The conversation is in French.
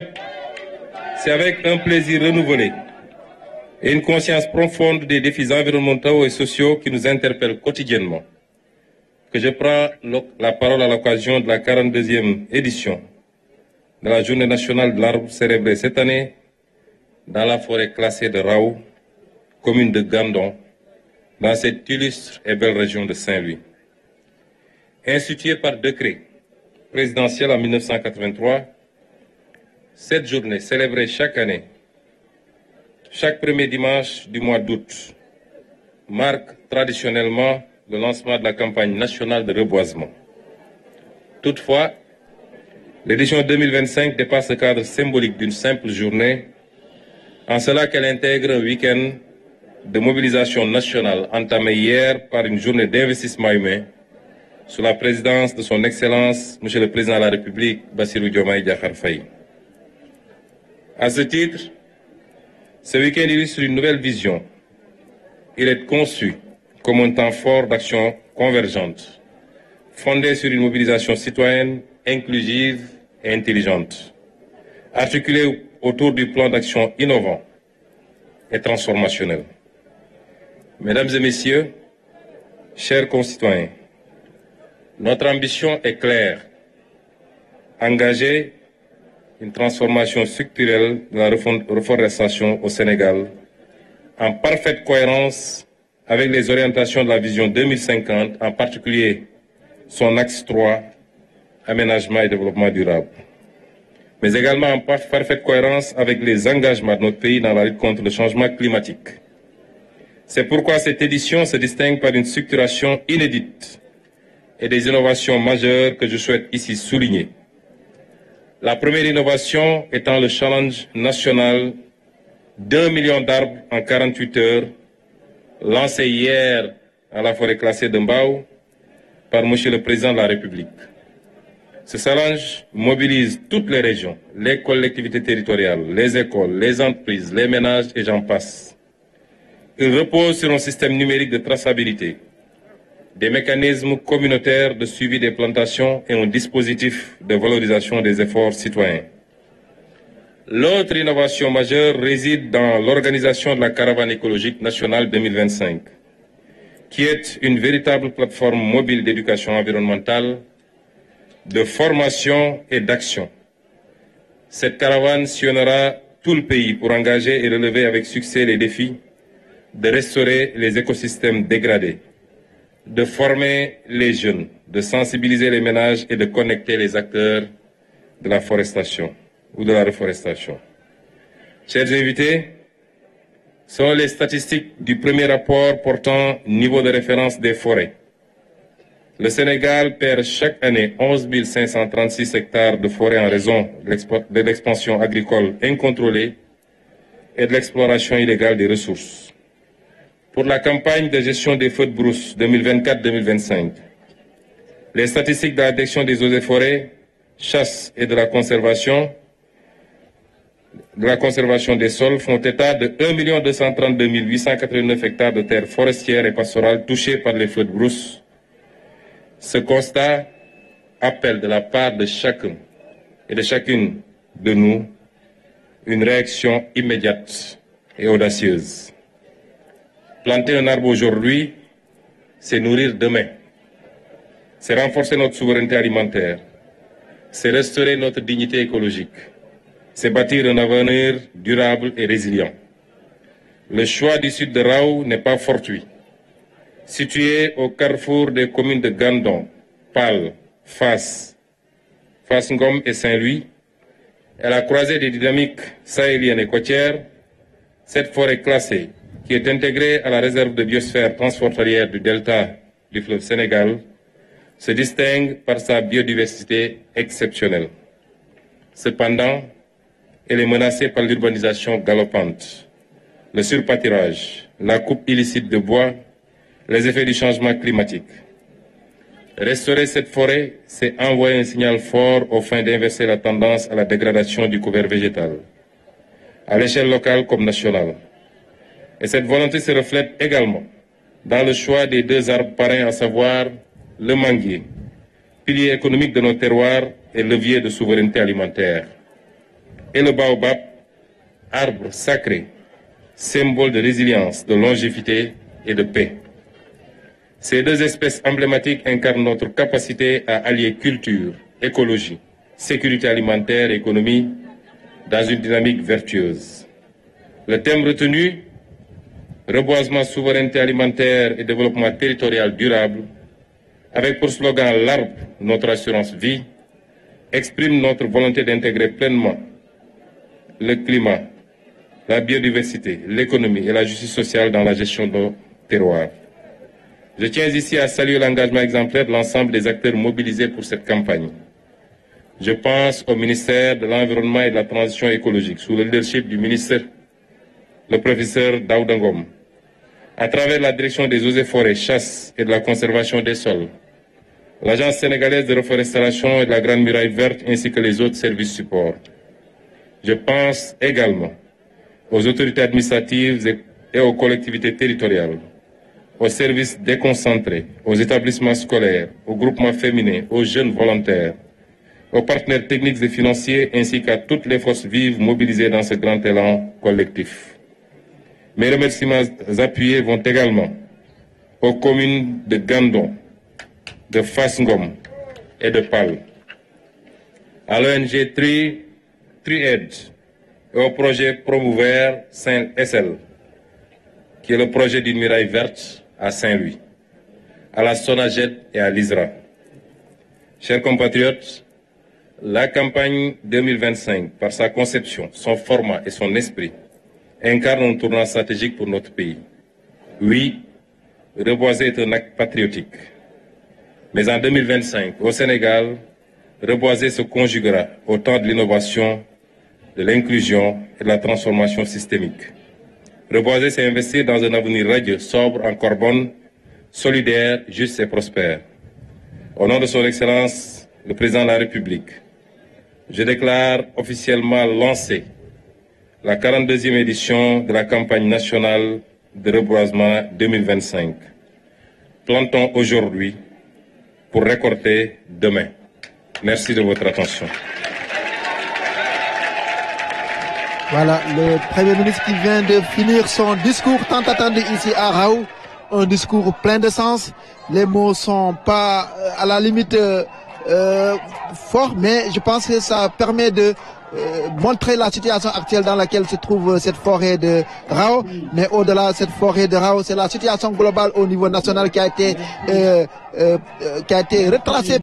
C'est avec un plaisir renouvelé et une conscience profonde des défis environnementaux et sociaux qui nous interpellent quotidiennement que je prends la parole à l'occasion de la 42e édition de la Journée nationale de l'arbre célébrée cette année dans la forêt classée de Raou, commune de Gandon, dans cette illustre et belle région de Saint-Louis. Instituée par décret présidentiel en 1983, cette journée célébrée chaque année, chaque premier dimanche du mois d'août, marque traditionnellement le lancement de la campagne nationale de reboisement. Toutefois, l'édition 2025 dépasse le cadre symbolique d'une simple journée, en cela qu'elle intègre un week-end de mobilisation nationale entamé hier par une journée d'investissement humain sous la présidence de son Excellence, Monsieur le Président de la République, Bassirou Diomaye Diakhar Faye. À ce titre, ce week-end illustre une nouvelle vision. Il est conçu comme un temps fort d'action convergente, fondé sur une mobilisation citoyenne, inclusive et intelligente, articulée autour du plan d'action innovant et transformationnel. Mesdames et messieurs, chers concitoyens, notre ambition est claire, engager une transformation structurelle de la reforestation au Sénégal en parfaite cohérence avec les orientations de la vision 2050, en particulier son axe 3, aménagement et développement durable, mais également en parfaite cohérence avec les engagements de notre pays dans la lutte contre le changement climatique. C'est pourquoi cette édition se distingue par une structuration inédite et des innovations majeures que je souhaite ici souligner. La première innovation étant le challenge national d'1 million d'arbres en 48 heures, lancé hier à la forêt classée de Mbao par Monsieur le Président de la République. Ce challenge mobilise toutes les régions, les collectivités territoriales, les écoles, les entreprises, les ménages et j'en passe. Il repose sur un système numérique de traçabilité, des mécanismes communautaires de suivi des plantations et un dispositif de valorisation des efforts citoyens. L'autre innovation majeure réside dans l'organisation de la caravane écologique nationale 2025, qui est une véritable plateforme mobile d'éducation environnementale, de formation et d'action. Cette caravane sillonnera tout le pays pour engager et relever avec succès les défis de restaurer les écosystèmes dégradés, de former les jeunes, de sensibiliser les ménages et de connecter les acteurs de la forestation ou de la reforestation. Chers invités, selon les statistiques du premier rapport portant niveau de référence des forêts, le Sénégal perd chaque année 11 536 hectares de forêt en raison de l'expansion agricole incontrôlée et de l'exploration illégale des ressources. Pour la campagne de gestion des feux de brousse 2024-2025, les statistiques de la direction des eaux et forêts, chasse et de la conservation des sols font état de 1 232 889 hectares de terres forestières et pastorales touchées par les feux de brousse. Ce constat appelle de la part de chacun et de chacune de nous une réaction immédiate et audacieuse. Planter un arbre aujourd'hui, c'est nourrir demain. C'est renforcer notre souveraineté alimentaire. C'est restaurer notre dignité écologique. C'est bâtir un avenir durable et résilient. Le choix du sud de Raou n'est pas fortuit. Situé au carrefour des communes de Gandon, Pal, Fass Ngom et Saint-Louis, à la croisée des dynamiques sahéliennes et côtières, cette forêt classée, qui est intégrée à la réserve de biosphère transfrontalière du delta du fleuve Sénégal, se distingue par sa biodiversité exceptionnelle. Cependant, elle est menacée par l'urbanisation galopante, le surpâturage, la coupe illicite de bois, les effets du changement climatique. Restaurer cette forêt, c'est envoyer un signal fort aux fins d'inverser la tendance à la dégradation du couvert végétal, à l'échelle locale comme nationale. Et cette volonté se reflète également dans le choix des deux arbres parrains, à savoir le manguier, pilier économique de nos terroirs et levier de souveraineté alimentaire. et le baobab, arbre sacré, symbole de résilience, de longévité et de paix. Ces deux espèces emblématiques incarnent notre capacité à allier culture, écologie, sécurité alimentaire et économie dans une dynamique vertueuse. Le thème retenu, reboisement, souveraineté alimentaire et développement territorial durable, avec pour slogan l'arbre, notre assurance vie, exprime notre volonté d'intégrer pleinement le climat, la biodiversité, l'économie et la justice sociale dans la gestion de nos terroirs. Je tiens ici à saluer l'engagement exemplaire de l'ensemble des acteurs mobilisés pour cette campagne. Je pense au ministère de l'Environnement et de la Transition écologique, sous le leadership du ministre, le professeur Daouda Ngom, à travers la direction des eaux et forêts, chasse et de la conservation des sols, l'Agence sénégalaise de reforestation et de la Grande Muraille Verte, ainsi que les autres services supports. Je pense également aux autorités administratives et aux collectivités territoriales, aux services déconcentrés, aux établissements scolaires, aux groupements féminins, aux jeunes volontaires, aux partenaires techniques et financiers, ainsi qu'à toutes les forces vives mobilisées dans ce grand élan collectif. Mes remerciements appuyés vont également aux communes de Gandon, de Fasngom et de Pal, à l'ONG Tri-Aid et au projet Promouvoir Saint-SL, qui est le projet d'une muraille verte à Saint-Louis, à la SONAGED et à l'ISRA. Chers compatriotes, la campagne 2025, par sa conception, son format et son esprit, incarne un tournant stratégique pour notre pays. Oui, reboiser est un acte patriotique. Mais en 2025, au Sénégal, reboiser se conjuguera au temps de l'innovation, de l'inclusion et de la transformation systémique. Reboiser, c'est investir dans un avenir radieux, sobre en carbone, solidaire, juste et prospère. Au nom de son Excellence, le Président de la République, je déclare officiellement lancée la 42e édition de la campagne nationale de reboisement 2025. Plantons aujourd'hui pour récolter demain. Merci de votre attention. Voilà, le Premier ministre qui vient de finir son discours tant attendu ici à Raou. Un discours plein de sens. Les mots sont pas à la limite forts, mais je pense que ça permet de montrer la situation actuelle dans laquelle se trouve cette forêt de Raou. Mais au-delà de cette forêt de Raou, c'est la situation globale au niveau national qui a été retracée